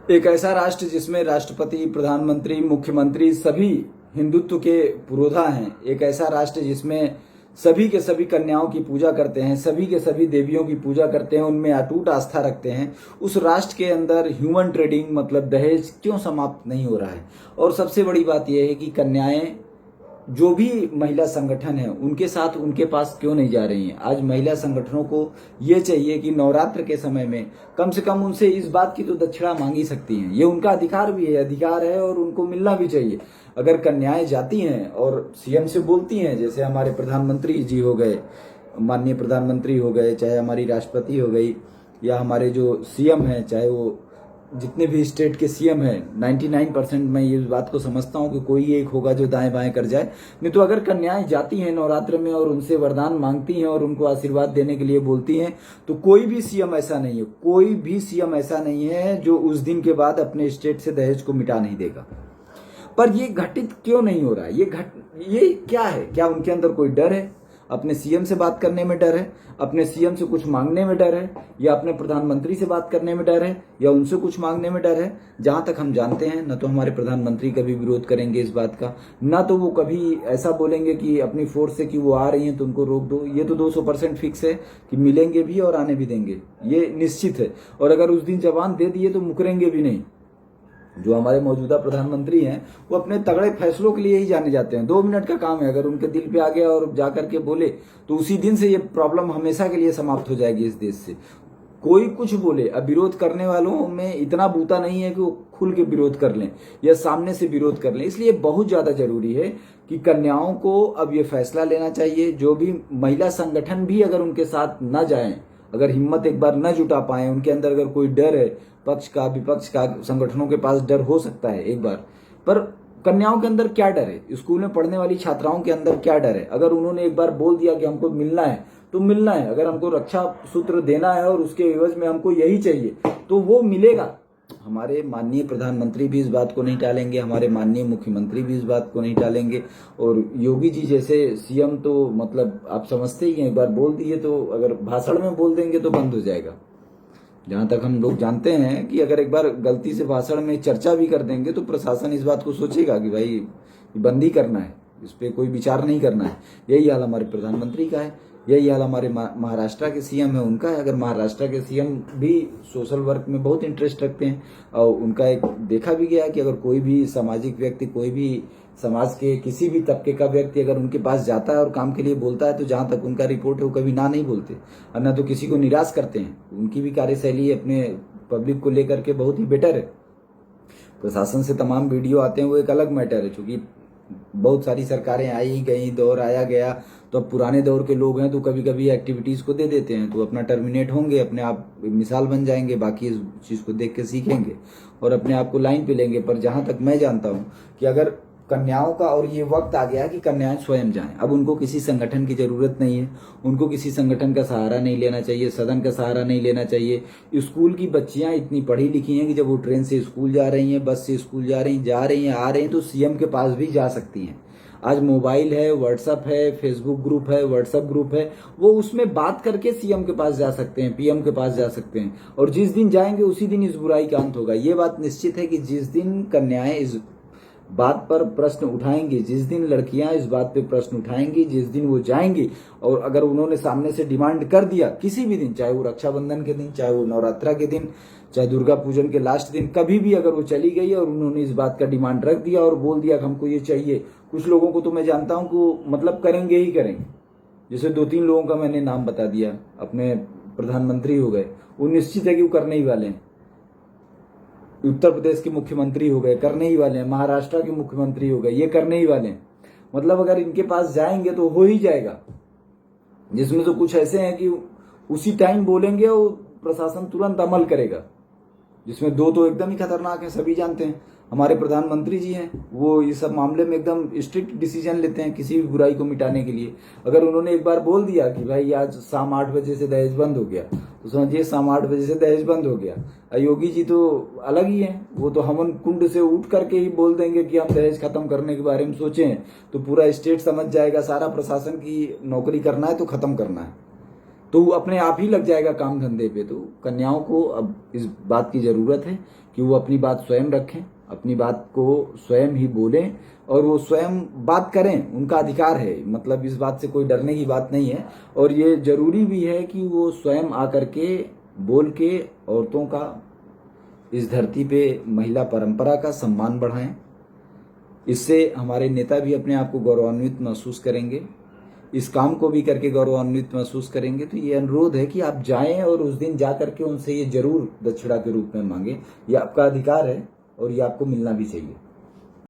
एक ऐसा राष्ट्र जिसमें राष्ट्रपति, प्रधानमंत्री, मुख्यमंत्री सभी हिंदुत्व के पुरोधा हैं। एक ऐसा राष्ट्र जिसमें सभी के सभी कन्याओं की पूजा करते हैं, सभी के सभी देवियों की पूजा करते हैं, उनमें अटूट आस्था रखते हैं। उस राष्ट्र के अंदर ह्यूमन ट्रेडिंग मतलब दहेज क्यों समाप्त नहीं हो रहा है? और सबसे बड़ी बात यह है कि कन्याएं जो भी महिला संगठन है उनके साथ उनके पास क्यों नहीं जा रही हैं? आज महिला संगठनों को ये चाहिए कि नवरात्र के समय में कम से कम उनसे इस बात की तो दक्षिणा मांगी सकती हैं। ये उनका अधिकार भी है, अधिकार है और उनको मिलना भी चाहिए। अगर कन्याएं जाती हैं और सीएम से बोलती हैं, जैसे हमारे प्रधानमंत्री जी हो गए, माननीय प्रधानमंत्री हो गए, चाहे हमारी राष्ट्रपति हो गई, या हमारे जो सीएम हैं, चाहे वो जितने भी स्टेट के सीएम हैं, 99% मैं ये बात को समझता हूं कि कोई एक होगा जो दाएं बाएं कर जाए। नहीं तो अगर कन्याएं जाती हैं नवरात्र में और उनसे वरदान मांगती हैं और उनको आशीर्वाद देने के लिए बोलती हैं, तो कोई भी सीएम ऐसा नहीं है, कोई भी सीएम ऐसा नहीं है जो उस दिन के बाद अपने स्टेट से दहेज को मिटा नहीं देगा। पर ये घटित क्यों नहीं हो रहा है? ये क्या है? क्या उनके अंदर कोई डर है? अपने सीएम से बात करने में डर है, अपने सीएम से कुछ मांगने में डर है, या अपने प्रधानमंत्री से बात करने में डर है, या उनसे कुछ मांगने में डर है? जहां तक हम जानते हैं, न तो हमारे प्रधानमंत्री कभी विरोध करेंगे इस बात का, न तो वो कभी ऐसा बोलेंगे कि अपनी फोर्स से कि वो आ रही हैं तो उनको रोक दो। ये तो 200% फिक्स है कि मिलेंगे भी और आने भी देंगे, ये निश्चित है। और अगर उस दिन जवान दे दिए तो मुकरेंगे भी नहीं। जो हमारे मौजूदा प्रधानमंत्री हैं वो अपने तगड़े फैसलों के लिए ही जाने जाते हैं। 2 मिनट का काम है, अगर उनके दिल पे आ गया और जाकर के बोले तो उसी दिन से ये प्रॉब्लम हमेशा के लिए समाप्त हो जाएगी इस देश से। कोई कुछ बोले, अब विरोध करने वालों में इतना बूता नहीं है कि वो खुल के विरोध कर लें या सामने से विरोध कर लें। इसलिए बहुत ज्यादा जरूरी है कि कन्याओं को अब ये फैसला लेना चाहिए। जो भी महिला संगठन भी अगर उनके साथ न जाएं, अगर हिम्मत एक बार न जुटा पाए, उनके अंदर अगर कोई डर है, पक्ष का विपक्ष का, संगठनों के पास डर हो सकता है एक बार, पर कन्याओं के अंदर क्या डर है? स्कूल में पढ़ने वाली छात्राओं के अंदर क्या डर है? अगर उन्होंने एक बार बोल दिया कि हमको मिलना है तो मिलना है, अगर हमको रक्षा सूत्र देना है और उसके एवज में हमको यही चाहिए तो वो मिलेगा। हमारे माननीय प्रधानमंत्री भी इस बात को नहीं टालेंगे, हमारे माननीय मुख्यमंत्री भी इस बात को नहीं टालेंगे, और योगी जी जैसे सीएम तो मतलब आप समझते ही हैं, एक बार बोल दिए तो अगर भाषण में बोल देंगे तो बंद हो जाएगा। जहां तक हम लोग जानते हैं कि अगर एक बार गलती से भाषण में चर्चा भी कर देंगे तो प्रशासन इस बात को सोचेगा कि भाई बंदी करना है, इस पे कोई विचार नहीं करना है। यही हाल हमारे प्रधानमंत्री का है, यही हाल हमारे महाराष्ट्र के सीएम है उनका है। अगर महाराष्ट्र के सीएम भी सोशल वर्क में बहुत इंटरेस्ट रखते हैं और उनका एक देखा भी गया कि अगर कोई भी सामाजिक व्यक्ति, कोई भी समाज के किसी भी तबके का व्यक्ति अगर उनके पास जाता है और काम के लिए बोलता है तो जहां तक उनका रिपोर्ट है वो कभी ना नहीं बोलते और ना तो किसी को निराश करते हैं। उनकी भी कार्यशैली अपने पब्लिक को लेकर के बहुत ही बेटर है। प्रशासन से तमाम वीडियो आते हैं वो एक अलग मैटर है, क्योंकि बहुत सारी सरकारें आई गई, दौर आया गया, तो अब पुराने दौर के लोग हैं तो कभी कभी एक्टिविटीज को दे देते हैं तो अपना टर्मिनेट होंगे, अपने आप मिसाल बन जाएंगे, बाकी इस चीज को देख के सीखेंगे और अपने आप को लाइन पे लेंगे। पर जहां तक मैं जानता हूं कि अगर कन्याओं का और ये वक्त आ गया कि कन्याएं स्वयं जाएं, अब उनको किसी संगठन की जरूरत नहीं है, उनको किसी संगठन का सहारा नहीं लेना चाहिए, सदन का सहारा नहीं लेना चाहिए। स्कूल की बच्चियां इतनी पढ़ी लिखी हैं कि जब वो ट्रेन से स्कूल जा रही हैं, बस से स्कूल जा रही हैं, आ रही हैं तो सीएम के पास भी जा सकती हैं। आज मोबाइल है, व्हाट्सएप है, फेसबुक ग्रुप है, व्हाट्सएप ग्रुप है, वो उसमें बात करके सीएम के पास जा सकते हैं, पीएम के पास जा सकते हैं। और जिस दिन जाएंगे उसी दिन इस बुराई का अंत होगा। ये बात निश्चित है कि जिस दिन कन्याएं इस बात पर प्रश्न उठाएंगी, जिस दिन लड़कियां इस बात पे प्रश्न उठाएंगी, जिस दिन वो जाएंगी और अगर उन्होंने सामने से डिमांड कर दिया किसी भी दिन, चाहे वो रक्षाबंधन के दिन, चाहे वो नवरात्रा के दिन, चाहे दुर्गा पूजन के लास्ट दिन, कभी भी अगर वो चली गई और उन्होंने इस बात का डिमांड रख दिया और बोल दिया कि हमको ये चाहिए, कुछ लोगों को तो मैं जानता हूं कि मतलब करेंगे ही करेंगे। जैसे 2-3 लोगों का मैंने नाम बता दिया, अपने प्रधानमंत्री हो गए, वो निश्चित है कि वो करने ही वाले हैं। उत्तर प्रदेश के मुख्यमंत्री हो गए, करने ही वाले हैं। महाराष्ट्र के मुख्यमंत्री हो गए, ये करने ही वाले हैं। मतलब अगर इनके पास जाएंगे तो हो ही जाएगा। जिसमें तो कुछ ऐसे हैं कि उसी टाइम बोलेंगे और प्रशासन तुरंत अमल करेगा। जिसमें 2 तो एकदम ही खतरनाक है, सभी जानते हैं। हमारे प्रधानमंत्री जी हैं, वो इस सब मामले में एकदम स्ट्रिक्ट डिसीजन लेते हैं किसी भी बुराई को मिटाने के लिए। अगर उन्होंने एक बार बोल दिया कि भाई आज शाम 8 बजे से दहेज बंद हो गया, तो समझिए शाम 8 बजे से दहेज बंद हो गया। योगी जी तो अलग ही हैं, वो तो हवन कुंड से उठ करके ही बोल देंगे कि हम दहेज खत्म करने के बारे में सोचें, तो पूरा स्टेट समझ जाएगा, सारा प्रशासन की नौकरी करना है तो खत्म करना है। तो वो अपने आप ही लग जाएगा काम धंधे पे। तो कन्याओं को अब इस बात की जरूरत है कि वो अपनी बात स्वयं रखें, अपनी बात को स्वयं ही बोलें और वो स्वयं बात करें, उनका अधिकार है। मतलब इस बात से कोई डरने की बात नहीं है। और ये जरूरी भी है कि वो स्वयं आकर के बोल के औरतों का, इस धरती पे महिला परंपरा का सम्मान बढ़ाएं। इससे हमारे नेता भी अपने आप को गौरवान्वित महसूस करेंगे, इस काम को भी करके गौरवान्वित महसूस करेंगे। तो ये अनुरोध है कि आप जाएं और उस दिन जा करके उनसे ये जरूर दक्षिणा के रूप में मांगे। ये आपका अधिकार है और ये आपको मिलना भी चाहिए।